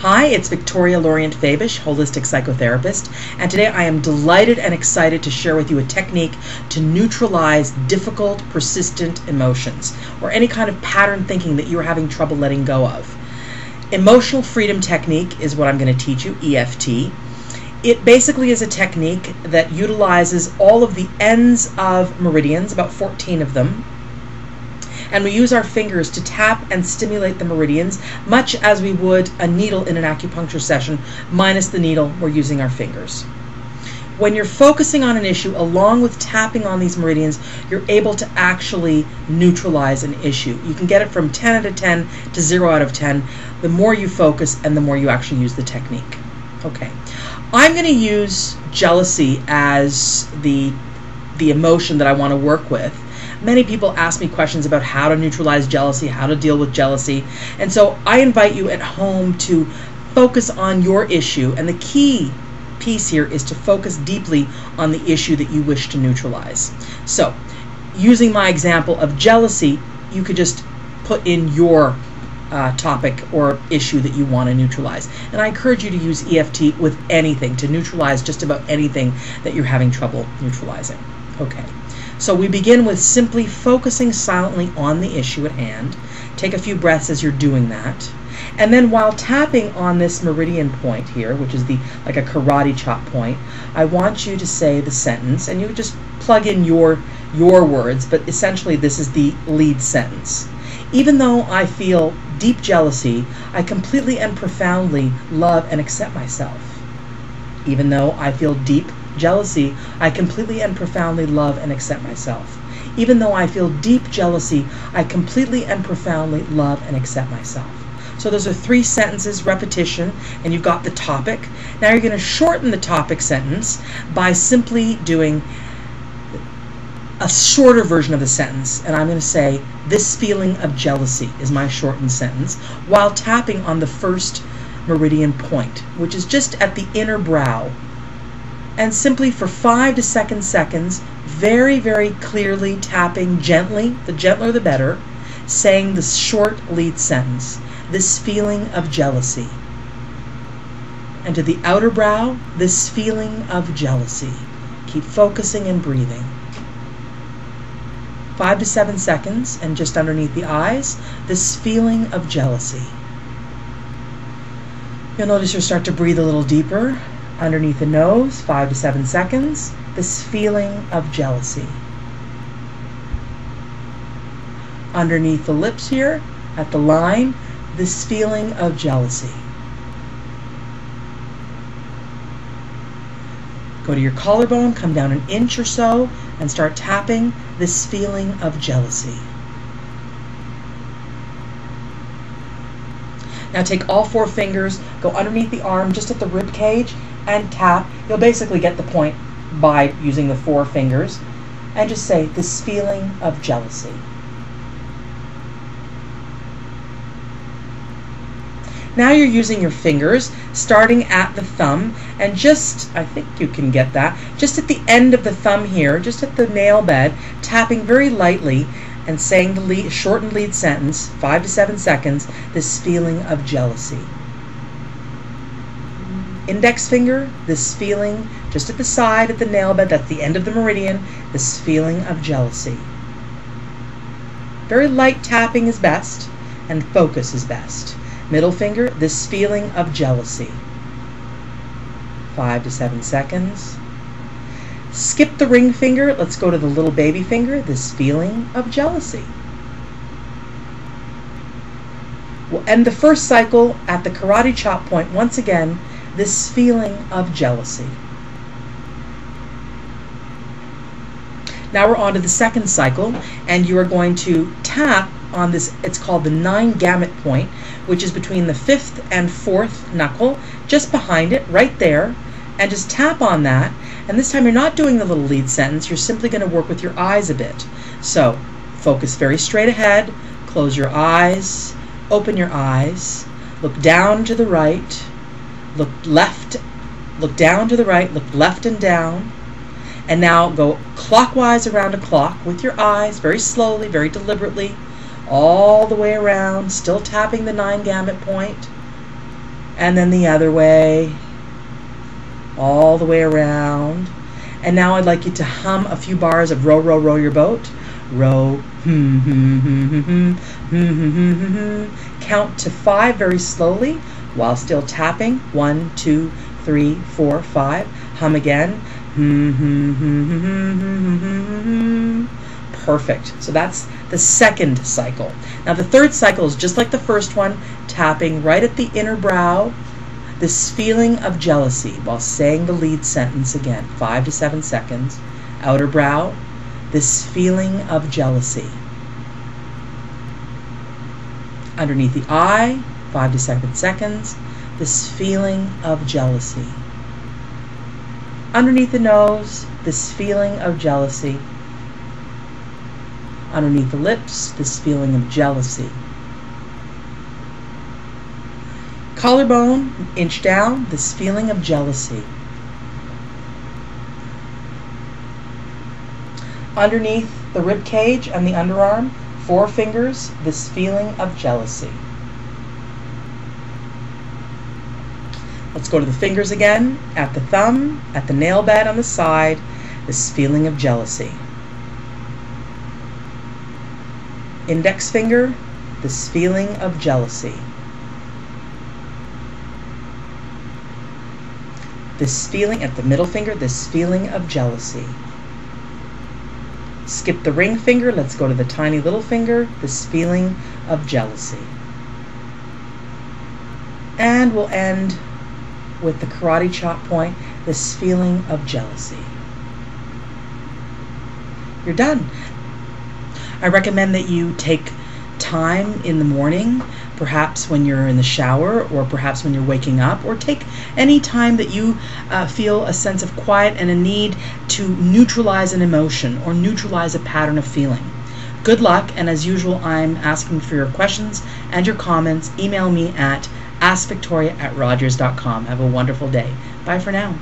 Hi, it's Victoria Lorient-Fabish, holistic psychotherapist, and today I am delighted and excited to share with you a technique to neutralize difficult, persistent emotions, or any kind of pattern thinking that you're having trouble letting go of. Emotional freedom technique is what I'm going to teach you, EFT. It basically is a technique that utilizes all of the ends of meridians, about 14 of them, and we use our fingers to tap and stimulate the meridians, much as we would a needle in an acupuncture session, minus the needle, we're using our fingers. When you're focusing on an issue, along with tapping on these meridians, you're able to actually neutralize an issue. You can get it from 10 out of 10 to 0 out of 10, the more you focus and the more you actually use the technique. Okay, I'm going to use jealousy as the emotion that I want to work with. Many people ask me questions about how to neutralize jealousy, how to deal with jealousy, and so I invite you at home to focus on your issue, and the key piece here is to focus deeply on the issue that you wish to neutralize. So, using my example of jealousy, you could just put in your topic or issue that you want to neutralize. And I encourage you to use EFT with anything, to neutralize just about anything that you're having trouble neutralizing. Okay. So we begin with simply focusing silently on the issue at hand. Take a few breaths as you're doing that. And then while tapping on this meridian point here, which is like a karate chop point, I want you to say the sentence, and you just plug in your words, but essentially this is the lead sentence. Even though I feel deep jealousy, I completely and profoundly love and accept myself. Even though I feel deep jealousy, I completely and profoundly love and accept myself. Even though I feel deep jealousy, I completely and profoundly love and accept myself. So those are 3 sentences, repetition, and you've got the topic. Now you're going to shorten the topic sentence by simply doing a shorter version of the sentence, and I'm going to say, this feeling of jealousy is my shortened sentence, while tapping on the first meridian point, which is just at the inner brow. And simply for 5 to 7 seconds, very, very clearly tapping gently, the gentler the better, saying the short lead sentence, this feeling of jealousy. And to the outer brow, this feeling of jealousy. Keep focusing and breathing. 5 to 7 seconds, and just underneath the eyes, this feeling of jealousy. You'll notice you'll start to breathe a little deeper. Underneath the nose, 5 to 7 seconds, this feeling of jealousy. Underneath the lips here, at the line, this feeling of jealousy. Go to your collarbone, come down an inch or so, and start tapping this feeling of jealousy. Now take all 4 fingers, go underneath the arm, just at the rib cage, and tap. You'll basically get the point by using the 4 fingers, and just say, this feeling of jealousy. Now you're using your fingers, starting at the thumb, and just, I think you can get that, just at the end of the thumb here, just at the nail bed, tapping very lightly, and saying the shortened lead sentence, 5 to 7 seconds, this feeling of jealousy. Index finger, this feeling just at the side, at the nail bed, that's the end of the meridian, this feeling of jealousy. Very light tapping is best, and focus is best. Middle finger, this feeling of jealousy. 5 to 7 seconds. Skip the ring finger, let's go to the little baby finger, this feeling of jealousy. We'll end the first cycle at the karate chop point once again, this feeling of jealousy. Now we're on to the second cycle, and you are going to tap on this, it's called the 9 gamut point, which is between the 5th and 4th knuckle, just behind it, right there, and just tap on that. And this time you're not doing the little lead sentence, you're simply going to work with your eyes a bit. So focus very straight ahead, close your eyes, open your eyes, look down to the right, look left, look down to the right, look left and down, and now go clockwise around a clock with your eyes, very slowly, very deliberately, all the way around, still tapping the 9 gamut point. and then the other way, all the way around. And now I'd like you to hum a few bars of Row, Row, Row Your Boat. Row, count to 5 very slowly while still tapping. 1, 2, 3, 4, 5. Hum again. Perfect. So that's the second cycle. Now the third cycle is just like the first one, tapping right at the inner brow, this feeling of jealousy while saying the lead sentence again, 5 to 7 seconds. Outer brow, this feeling of jealousy. Underneath the eye, 5 to 7 seconds, this feeling of jealousy. Underneath the nose, this feeling of jealousy. Underneath the lips, this feeling of jealousy. Collarbone, inch down, this feeling of jealousy. Underneath the rib cage and the underarm, 4 fingers, this feeling of jealousy. Let's go to the fingers again, at the thumb, at the nail bed on the side, this feeling of jealousy. Index finger, this feeling of jealousy. This feeling at the middle finger, this feeling of jealousy. Skip the ring finger, let's go to the tiny little finger, this feeling of jealousy. And we'll end with the karate chop point, this feeling of jealousy. You're done. I recommend that you take time in the morning, perhaps when you're in the shower, or perhaps when you're waking up, or take any time that you feel a sense of quiet and a need to neutralize an emotion or neutralize a pattern of feeling. Good luck, and as usual, I'm asking for your questions and your comments. Email me at askvictoria@rogers.com. Have a wonderful day. Bye for now.